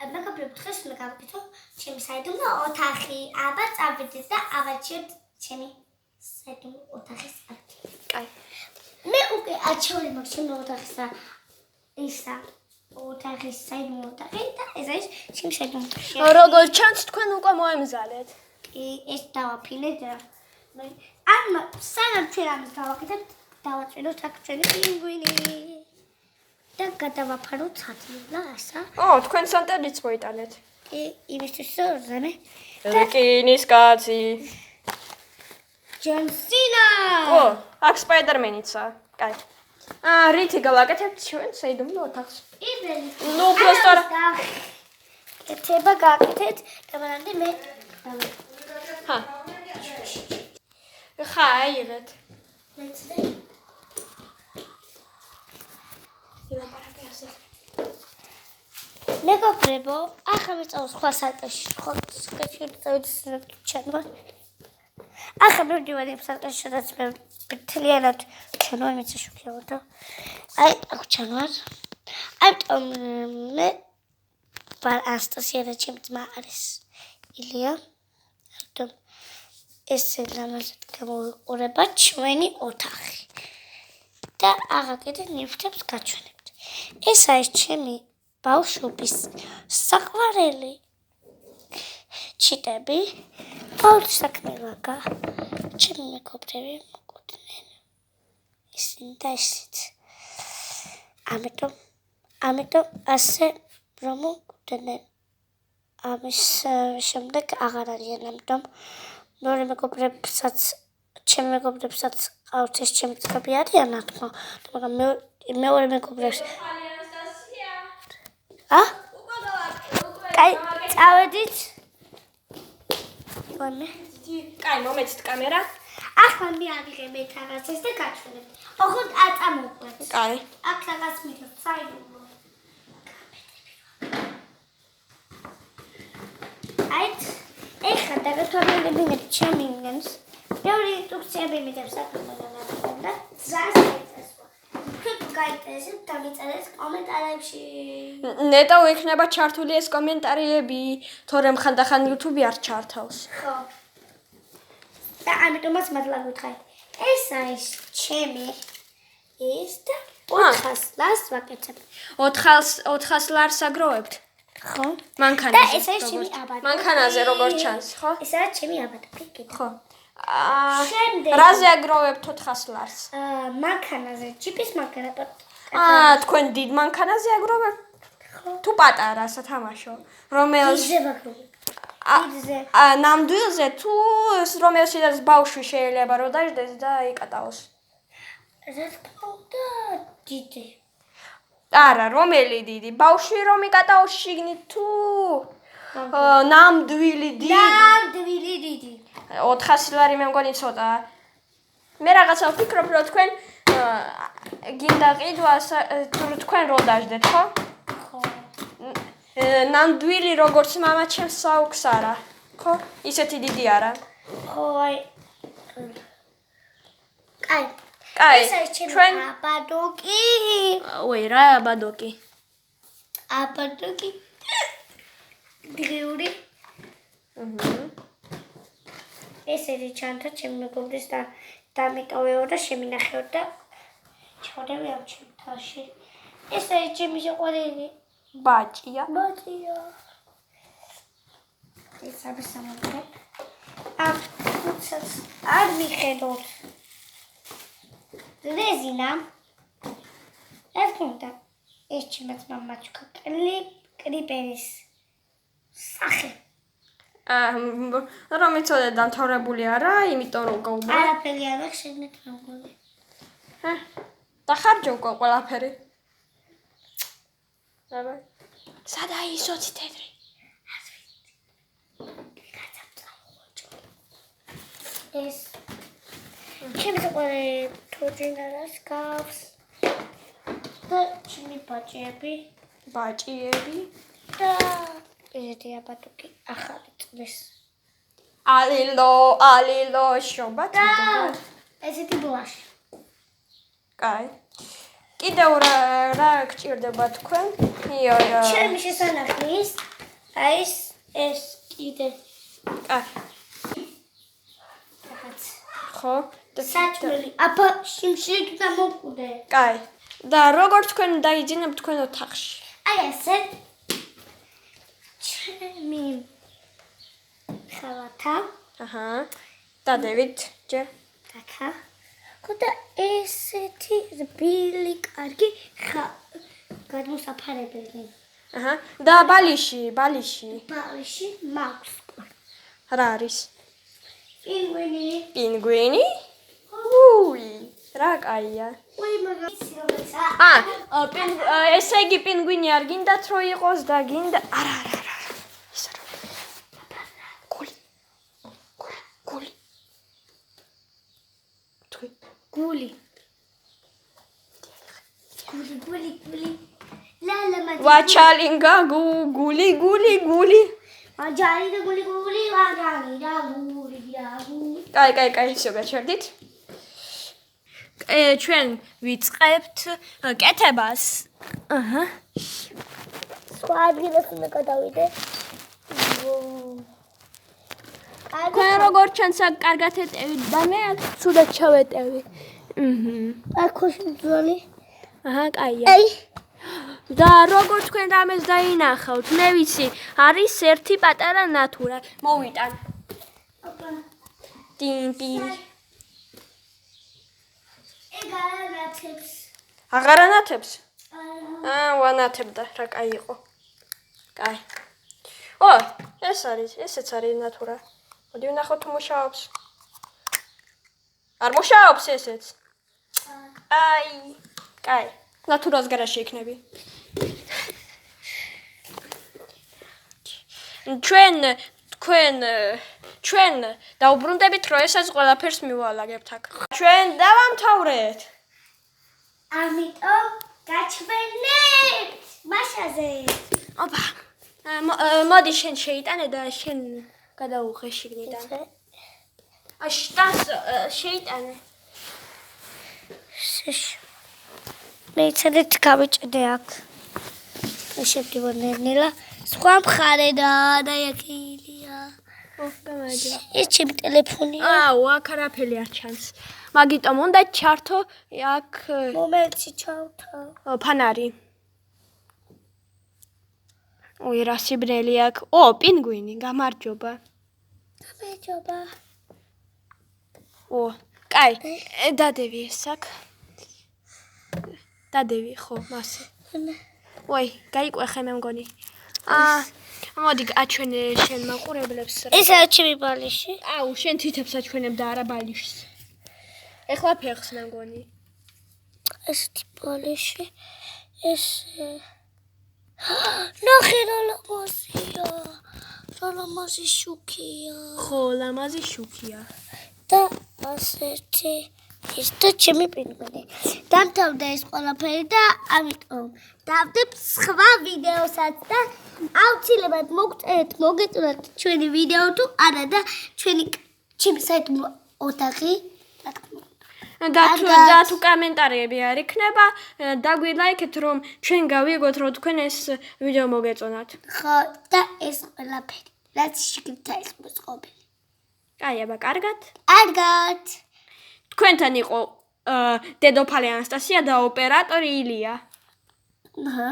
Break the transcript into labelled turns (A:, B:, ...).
A: მეგობრებო, დღეს უნდა გავაკეთო ჩემი საიდუმლო ოთახი. აბა წავიდეთ და ავარჩიოთ ჩემი საიდუმლო ოთახის აქტი.
B: კაი.
A: მე უკვე არჩეული მაქვს ჩემი ოთახისა ისა ოთახის საიდუმლო ოთახი და ეს არის ჩემი საიდუმლო ოთახი.
B: როგორ ჩანს თქვენ უკვე მოემზადეთ?
A: კი, ეს დავაფინეთ რა. ამ სანამ ჩვენ ამის გავაკეთებთ, დავაწვენოთ აქ ჩვენი პინგვინი. და გადავაფაროთ სათილო ასა.
B: თქვენ სანტერიც მოიტანეთ.
A: კი, იმისთვის რომ
B: რკინის კაცი.
A: ჯონ სინა.
B: აქ სპაიდერმენიცა. კაი. რითი გავაკეთებთ ჩვენ საიდუმლო ოთახს?
A: იბელი.
B: ნუ просто
A: ეთება გააკეთეთ და მანამდე მე
B: ხა აიღეთ.
A: მეგობრებო, ახლა ვიწავ სხვა სარტაში, ხო, შეწავით ჩანვა. ახლა მივდივარ იმ სარტაში, სადაც მე მთლიანად ჩანვარ მიწაშუქებო და აი, აქ ჩანვარ. ამიტომ მე ანასტასია და ჩემი ძმა არის ილია. ამიტომ ესე ლამაზად გამოვიყურება ჩვენი ოთახი. და აღარ კიდე ნივთებს გაჩვენებთ. ეს არის ჩემი ბავშვობის საყვარელი ჩიტები. ყოველთვის საქმე ვაგა. ჩემი მეგობრები მოგყვნენ. ისინი და ისიც. ამიტომ ასე რომ მოგყვნენ. ამის შემდეგ აღარ არიან, ამიტომ მეორე მეგობრებსაც ჩემი მეგობრებსაც ყავთ ეს ჩემი ძმები არიან რა თქმა უნდა, მაგრამ მეორე მეგობრებს კაი, წავედით.
B: კაი, მომეცით კამერა.
A: ახლა მე ავიღე მე რაღაცას და გაჩვენებ. ოღონდ არ წამოყვეთ.
B: კაი.
A: აქ რაღაც მიგებ საიდუმლო. აიც, ეხლა დაგათვალიერებინეთ ჩემი ინგენს. ბევრი ინსტრუქციები მიგებს საკუთარ და ზას ეწესვა. თუ გაინტერესებთ, დამიწერეთ კომენტარებში.
B: ნეტო იქნება ჩართული ეს კომენტარები, თორემ ხანდახან YouTube არ ჩართავს.
A: ხო. და ამიტომაც მადლობა გითხრათ. ეს არის ჩემი ის და 400 ლარს ვაკეთებ.
B: 400 ლარს აგროვებთ?
A: ხო.
B: მანქანაზე.
A: და ეს არის ჩემი აბადო.
B: მანქანაზე როგორ ჩანს, ხო?
A: ეს არის ჩემი აბადო.
B: ხო.
A: შემდეგ
B: რაზე აგროვებთ 400 ლარს?
A: მანქანაზე, ჯიპის მანქანა.
B: თქვენ დიდ მანქანაზე აგროვებთ? თუ პატარა სათამაშო, რომელს ნამდვილზე თუ რომელშიც ბავშვი შეიძლება რომ დაждდეს და იკატაოს.
A: რა თქმა უნდა, დიდი.
B: არა, რომელი დიდი? ბავშვი რომ იკატაოს შიგნით თუ ნამდვილი დიდი?
A: ნამდვილი დიდი.
B: 400 ლარი მე მგონი ცოტაა. მე რაღაცა ვფიქრობ, რომ თქვენ გინდა ყიდვა თქვენ რო დაждდეთ, ხო?
A: ხო.
B: ნამდვილი როგორც მამაჩემს საუქს არა, ხო? ისეთი დიდი არა.
A: ხო, აი. კაი.
B: კაი.
A: ეს არის ჩემი აბადოკი.
B: ой, რა აბადოკი?
A: აბადოკი. დღიური. ეს არის ჩანთა ჩემი მეგობრის და დამიტოვეო და შემინახეო და ჩავდები ამ ჩემთაში. ეს არის ჩემი შეყვარელი
B: ბაჭია.
A: ეს არის სამაგრე. არ მიხედოთ. რეზინა. ეს კონტა. ეს ჩემი მამაჩკა კლიპერის სახე.
B: რომ იცოდე დამთავრებული არა, იმიტომ რომ გაუბრა.
A: არაფერი არ აქვს შეგნით მოგული.
B: დახარჯო უკვე ყველაფერი. აბა. სადაა ის 20 თეთრი?
A: ეს ჩემი საყვარელი თოჯინარას გავს. და ჩემი ბაჭიები. და ესეთი აბადოკი ახალი წლის.
B: ალილო შობათ.
A: ესეთი ბლაში.
B: კაი. კიდევ რა გჭირდება თქვენ?
A: ჩემი შესანახის აი ეს კიდე.
B: კაი.
A: რაღაც.
B: ხო?
A: საჭმელი. აბა შიმშილი დამოკვდე.
B: კაი. და როგორ თქვენ დაიძინებთ თქვენ ოთახში?
A: აი ესე. ჩემი ხალათა.
B: აჰა. დადევით ჯერ.
A: დაკა. ხოდა ესეთი რბილი კარგი გადმოსაფარებელი.
B: აჰა. და ბალიში.
A: ბალიში მაქვს.
B: რა არის?
A: პინგვინი.
B: პინგვინი? უი, რა კაია.
A: უი მაგაცია.
B: ესე იგი პინგვინი არ გინდათ რო იყოს და გინდა არა. ის რა. გული. თუ
A: გული. ლალა მაგ.
B: ვაჩალინგა გული.
A: აჯარი და გული ვაგანი და გული.
B: კაი, ისე გაჩერდით. ჩვენ ვიწყებთ კეთებას. აჰა.
A: სხვა ადგილას უნდა გადავიდე.
B: თქვენ როგორ ჩანს აქ კარგად ეტევით და მე აქ ცუდად ჩავეტევი.
A: აქოში ძველი.
B: აჰა, კაია.
A: აი.
B: და როგორ თქვენ რამეს დაინახავთ? მე ვიცი, არის ერთი პატარა ნათურა. მოვიტან.
A: აბა.
B: ტინ.
A: ეგარანათებს.
B: აღარანათებს? ვანათებდა, რა კაი იყო. კაი. ესეც არის ნათურა. მოდი ვნახოთ თუ მუშაობს. არ მუშაობს ესეც? აი, კაი. ნათურას გარაში იქნები. ჩვენ დაუბრუნდებით, რომ ესაც ყველაფერს მივალაგებთ აქ. ჩვენ დავამთავრეთ.
A: ამიტომ გაჩვენებთ მაშაზე.
B: ოპა. მოდი შენ შეიტანე და შენ გადაუღე შიგნიდან. შტას შეიტანე.
A: მე ცადეთ გავიჭდე აქ. შევდივარნელა. სხვა მხარედან აი აქილია.
B: გამადი.
A: ეს ჩემი ტელეფონია.
B: აქ არაფერი არ ჩანს. მაგიტომ უნდა ჩართო აქ
A: მომენტში ჩავთავ.
B: ფანარი. უი, რა სიბრელი აქ. პინგვინი, გამარჯობა.
A: გამარჯობა.
B: კაი, დადევი ეს აქ. დადევი, ხო, მასე. უი, გაიყვეხე მე მგონი. მოდი აჩვენე შენ მაყურებლებს.
A: ეს არის ჩემი ბალიში.
B: შენ თითებს აჩვენებ და არა ბალიში. ეხლა ფეხს მე მგონი.
A: ესეთი ბალიში. ეს ნახე რა ლამაზია. რა ლამაზი შუქია.
B: ხო, ლამაზი შუქია.
A: და ასეთი ის და ჩემი პინგვინი. დამთავრდა ეს ყველაფერი და ამიტომ დავდებ სხვა ვიდეოსაც და აუცილებლად მოგწერეთ, მოგეწონათ ჩვენი ვიდეო თუ არა და ჩემი საიდუმლო ოთახი
B: და თუ კომენტარები არ იქნება, დაგვილაიქეთ რომ ჩვენ გავიგოთ რომ თქვენ ეს ვიდეო მოგეწონათ.
A: ხო, და ეს ყველაფერი რაც შიგნით არის მოწყობილი.
B: კაი, აბა, კარგად.
A: კარგად.
B: თქვენთან იყო დედოფალი ანასტასია და ოპერატორი ილია.
A: აჰა.